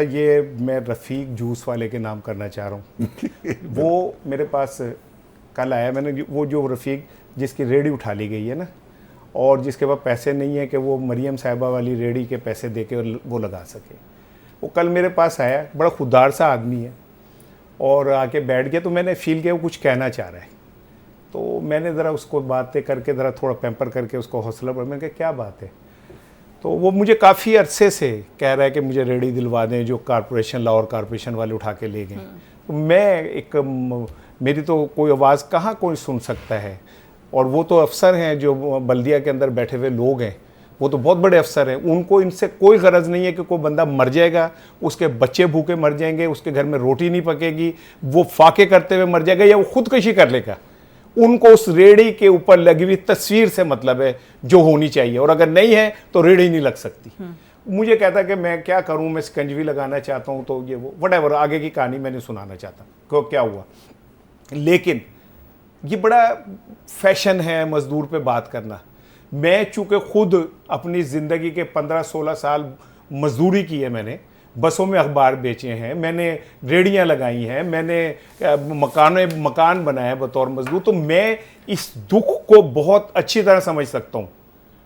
ये मैं रफ़ीक जूस वाले के नाम करना चाह रहा हूँ। वो मेरे पास कल आया, मैंने वो जो रफ़ीक जिसकी रेडी उठा ली गई है ना, और जिसके पास पैसे नहीं है कि वो मरियम साहिबा वाली रेडी के पैसे दे के वो लगा सके, वो कल मेरे पास आया। बड़ा खुददार सा आदमी है और आके बैठ गया। तो मैंने फील किया वो कुछ कहना चाह रहा है, तो मैंने ज़रा उसको बातें करके ज़रा थोड़ा पैम्पर करके उसको हौसला बढ़ा। मैंने कहा क्या बात है? तो वो मुझे काफ़ी अरसे से कह रहा है कि मुझे रेडी दिलवा दें, जो कॉरपोरेशन लाहौर कॉरपोरेशन वाले उठा के ले गए। तो मैं मेरी तो कोई आवाज़ कहाँ कोई सुन सकता है, और वो तो अफसर हैं जो बल्दिया के अंदर बैठे हुए लोग हैं, वो तो बहुत बड़े अफसर हैं। उनको इनसे कोई गरज नहीं है कि कोई बंदा मर जाएगा, उसके बच्चे भूखे मर जाएंगे, उसके घर में रोटी नहीं पकेगी, वो फाके करते हुए मर जाएगा या वो खुदकुशी कर लेगा। उनको उस रेड़ी के ऊपर लगी हुई तस्वीर से मतलब है जो होनी चाहिए, और अगर नहीं है तो रेड़ी नहीं लग सकती। मुझे कहता कि मैं क्या करूं, मैं स्कंजवी लगाना चाहता हूं, तो ये वो व्हाटएवर आगे की कहानी मैंने सुनाना चाहता हूं क्या हुआ। लेकिन ये बड़ा फैशन है मजदूर पे बात करना। मैं चूंकि खुद अपनी ज़िंदगी के 15-16 साल मजदूरी की है, मैंने बसों में अखबार बेचे हैं, मैंने रेड़ियाँ लगाई हैं, मैंने मकान बनाया बतौर मजदूर, तो मैं इस दुख को बहुत अच्छी तरह समझ सकता हूँ।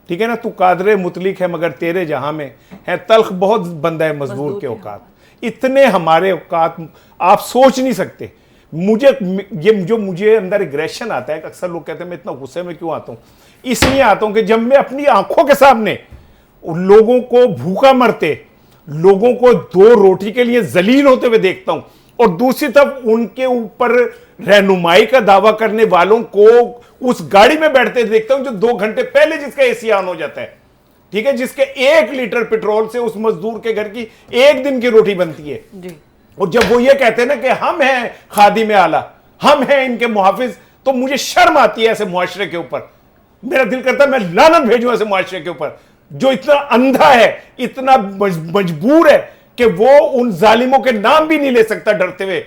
ठीक है ना, तू कादरे मुतलिक है मगर तेरे जहाँ में है तल्ख बहुत बंदा है मजदूर के औकात। इतने हमारे औकात आप सोच नहीं सकते। मुझे ये जो मुझे अंदर एग्रेशन आता है, अक्सर लोग कहते हैं मैं इतना गुस्से में क्यों आता हूँ, इसलिए आता हूँ कि जब मैं अपनी आंखों के सामने लोगों को भूखा मरते, लोगों को 2 रोटी के लिए जलील होते हुए देखता हूं, और दूसरी तरफ उनके ऊपर रहनुमाई का दावा करने वालों को उस गाड़ी में बैठते देखता हूं जो 2 घंटे पहले जिसका एसी ऑन हो जाता है। ठीक है, जिसके 1 लीटर पेट्रोल से उस मजदूर के घर की 1 दिन की रोटी बनती है जी। और जब वो ये कहते हैं ना कि हम हैं खादिम आला, हम हैं इनके मुहाफिज, तो मुझे शर्म आती है ऐसे मुआशरे के ऊपर। मेरा दिल करता है मैं लानत भेजूं ऐसे मुआशरे के ऊपर जो इतना अंधा है, इतना मजबूर है कि वो उन जालिमों के नाम भी नहीं ले सकता डरते हुए।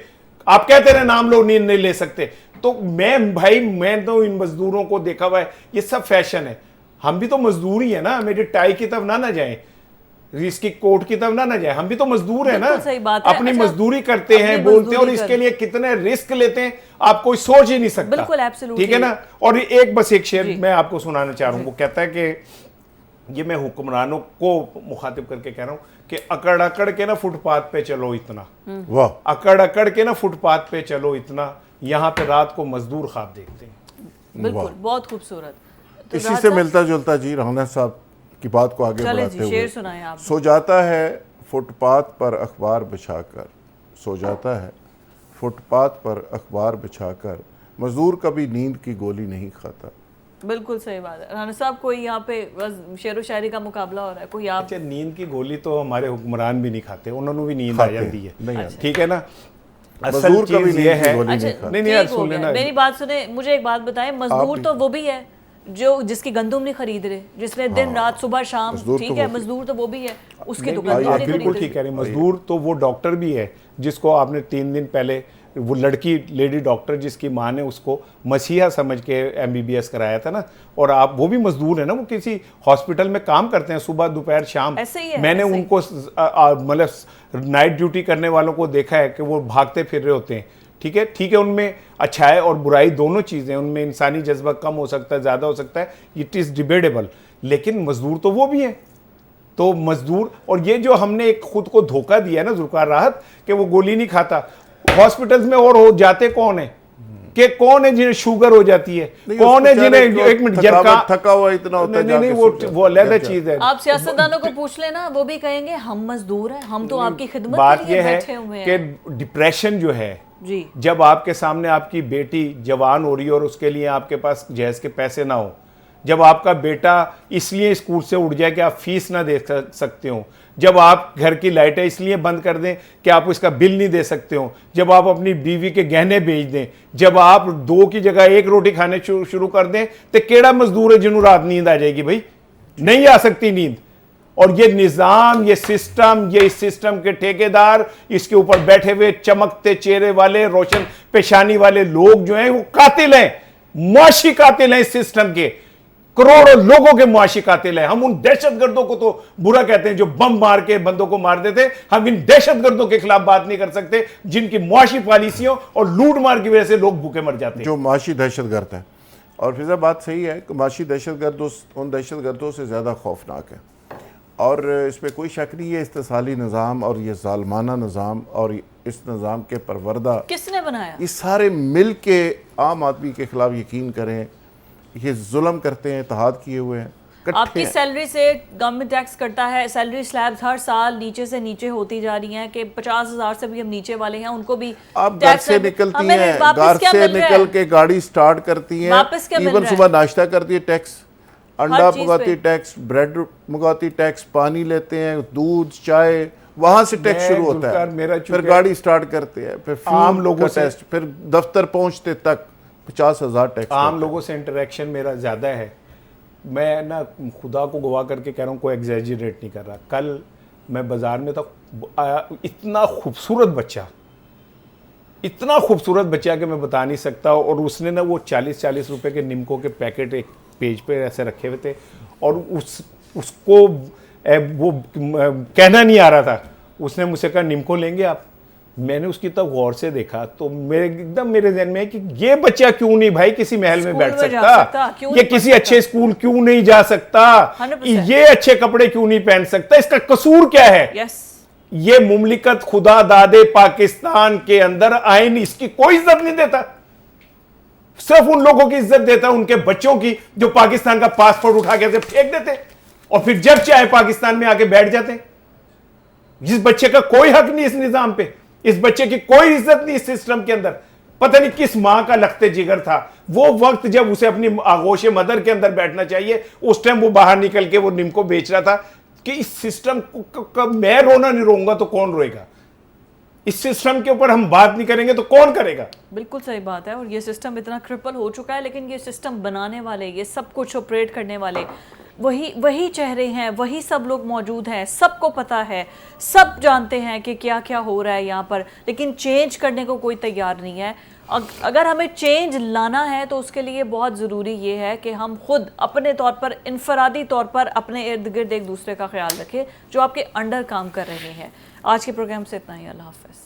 आप कहते रहे नाम लोग नहीं ले सकते, तो मैं तो इन मजदूरों को देखा हुआ है, ये सब फैशन है। हम भी तो मजदूर ही है ना, मेरी टाई की तरफ ना जाए, इसकी कोट की तरफ ना जाए, हम भी तो मजदूर है ना, सही बात है। अपनी मजदूरी करते हैं, बोलते हैं, और इसके लिए कितने रिस्क लेते हैं आप कोई सोच ही नहीं सकता। बिल्कुल, एब्सोल्युटली, ठीक है ना। और एक शेर मैं आपको सुनाना चाह रहा हूं। वो कहता है कि ये मैं हुक्मरानों को मुखातिब करके कह रहा हूं कि अकड़ अकड़ के ना फुटपाथ पे चलो इतना, वाह, अकड़ अकड़ के ना फुटपाथ पे चलो इतना, यहाँ पे रात को मजदूर ख्वाब देखते हैं। बिल्कुल, बहुत खूबसूरत। तो इसी से मिलता जुलता जी राना साहब की बात को आगे बढ़ाते हुए, शेर सुनाएं आप। सो जाता है फुटपाथ पर अखबार बिछाकर, सो जाता है फुटपाथ पर अखबार बिछाकर, मजदूर कभी नींद की गोली नहीं खाता। बिल्कुल सही बात है राना साहब। कोई यहाँ पे शेर व शायरी का मुकाबला हो रहा है, कोई आप? अच्छा, नींद की गोली तो हमारे हुक्मरान भी नहीं खाते, उन्होंने भी नींद आ जाती है। ठीक है ना, असल चीज ये है। नहीं, सुन लेना, मेरी बात सुने, मुझे एक बात बताएं, मजदूर तो वो भी है जो जिसकी गंदुम नहीं खरीद रहे, जिसने दिन रात सुबह शाम, ठीक है, मजदूर तो वो भी है, उसकी तो गंदुम नहीं खरीद। बिल्कुल ठीक कह रहे हैं, मजदूर तो वो डॉक्टर भी है जिसको आपने 3 दिन पहले वो लड़की लेडी डॉक्टर जिसकी माँ ने उसको मसीहा समझ के MBBS कराया था ना, और आप वो भी मजदूर है ना, वो किसी हॉस्पिटल में काम करते हैं सुबह दोपहर शाम। मैंने उनको मतलब नाइट ड्यूटी करने वालों को देखा है कि वो भागते फिर रहे होते हैं। ठीक है, उनमें अच्छाई और बुराई दोनों चीज़ें, उनमें इंसानी जज्बा कम हो सकता है, ज़्यादा हो सकता है, इट इज़ डिबेटेबल, लेकिन मजदूर तो वो भी हैं। तो मजदूर, और ये जो हमने एक खुद को धोखा दिया है ना जुल्फ़िकार राहत कि वो गोली नहीं खाता, हॉस्पिटल्स में और हो जाते कौन है कि कौन है जिन्हें शुगर हो जाती है, कौन है जिन्हें एक मिनट थका हुआ इतना होता है। नहीं, वो अलग चीज है। आप सियासतदानों को पूछ लेना, वो भी कहेंगे हम मजदूर हैं, हम तो आपकी खिदमत बात के लिए ये बैठे हुए हैं। कि डिप्रेशन जो है जी, जब आपके सामने आपकी बेटी जवान हो रही है और उसके लिए आपके पास जहेज के पैसे ना हो, जब आपका बेटा इसलिए स्कूल से उठ जाए कि आप फीस ना दे सकते हो, जब आप घर की लाइटें इसलिए बंद कर दें कि आप उसका बिल नहीं दे सकते हो, जब आप अपनी बीवी के गहने बेच दें, जब आप 2 की जगह 1 रोटी खाने शुरू कर दें, तो केड़ा मजदूर है जिन्हों रात नींद आ जाएगी भाई? नहीं आ सकती नींद। और ये निजाम, ये सिस्टम, ये इस सिस्टम के ठेकेदार, इसके ऊपर बैठे हुए चमकते चेहरे वाले, रोशन पेशानी वाले लोग जो हैं वो कातिल हैं, मुआशी कातिल हैं इस सिस्टम के। करोड़ों लोगों के मुआशी कातिल हैं। हम उन दहशतगर्दों को तो बुरा कहते हैं जो बम मार के बंदों को मार देते। हम इन दहशतगर्दों के खिलाफ बात नहीं कर सकते जिनकी मुआशी पॉलिसियों और लूट मार की वजह से लोग भूखे मर जाते हैं, जो मुआशी दहशतगर्द है। और फिजा बात सही है कि मुआशी दहशतगर्द उन दहशतगर्दों से ज़्यादा खौफनाक है, और इसमें कोई शक नहीं है। इस्तिसाली निज़ाम और ये ज़ालमाना निज़ाम और इस निज़ाम के परवरदा किसने बनाया? ये सारे मिल के आम आदमी के खिलाफ यकीन करें, ये जुल्म करते हैं, इत्तेहाद किए हुए हैं, इकट्ठे आपकी हैं। सैलरी से गवर्नमेंट टैक्स करता है, सैलरी स्लैब्स हर साल नीचे से नीचे होती जा रही हैं कि 50,000 से भी हम नीचे वाले हैं, उनको भी आप घर से निकलती हमें हैं, वापस घर क्या से मिल रहा है? निकल के गाड़ी स्टार्ट करती हैं, वापस क्या मिल इवन रहा है? सुबह नाश्ता करती है टैक्स, अंडा चीज़ मंगाती पे। टैक्स, ब्रेड मंगाती टैक्स, पानी लेते हैं, दूध, चाय, वहां से टैक्स मैं शुरू होता जुल्फकार, है। मेरा फिर चूंकि गाड़ी स्टार्ट करते हैं, फिर आम फ्यूल लोगों का से- टेस्ट, फिर दफ्तर पहुंचते तक 50,000 टैक्स आम लगता है। लोगों से इंटरेक्शन मेरा ज़्यादा है। मैं ना खुदा को गवाह करके कह रहा हूँ, कोई एग्जैजरेट नहीं कर रहा। कल मैं बाज़ार में था, इतना खूबसूरत बच्चा, इतना खूबसूरत बच्चा कि मैं बता नहीं सकता। और उसने ना वो 40-40 रुपए के निमको के पैकेट एक पेज पे ऐसे रखे हुए थे, और उसको वो कहना नहीं आ रहा था। उसने मुझसे कहा निमको लेंगे आप? मैंने उसकी तरफ गौर से देखा तो मेरे ज़हन में है कि ये बच्चा क्यों नहीं भाई किसी महल में बैठ स्कूल में जा सकता, सकता, क्यों ये नहीं किसी पढ़ अच्छे स्कूल क्यों नहीं जा सकता, 100%। ये अच्छे कपड़े क्यों नहीं पहन सकता, इसका कसूर क्या है? यस, ये मुमलिकत खुदा दादे पाकिस्तान के अंदर आइन इसकी कोई इज्जत नहीं देता, सिर्फ उन लोगों की इज्जत देता, उनके बच्चों की जो पाकिस्तान का पासपोर्ट उठा के फेंक देते और फिर जब चाहे पाकिस्तान में आके बैठ जाते। जिस बच्चे का कोई हक नहीं इस निजाम पे, इस बच्चे की कोई इज्जत नहीं इस सिस्टम के अंदर। पता नहीं किस मां का लखते जिगर था वो वक्त जब उसे अपनी आगोश मदर के अंदर बैठना चाहिए, उस टाइम वो बाहर निकल के वो निमको बेच रहा था कि इस सिस्टम को मैं रोना नहीं रोऊंगा तो कौन रोएगा? इस सिस्टम के ऊपर हम बात नहीं करेंगे तो कौन करेगा? बिल्कुल सही बात है। और ये सिस्टम इतना क्रिपल हो चुका है, लेकिन ये सिस्टम बनाने वाले, ये सब कुछ ऑपरेट करने वाले वही चेहरे हैं, वही सब लोग मौजूद हैं, सबको पता है, सब जानते हैं कि क्या क्या हो रहा है यहाँ पर, लेकिन चेंज करने को कोई तैयार नहीं है। अगर हमें चेंज लाना है तो उसके लिए बहुत ज़रूरी ये है कि हम खुद अपने तौर पर, इनफरादी तौर पर अपने इर्द गिर्द एक दूसरे का ख्याल रखें जो आपके अंडर काम कर रहे हैं। आज के प्रोग्राम से इतना ही। अल्लाह हाफ़िज़।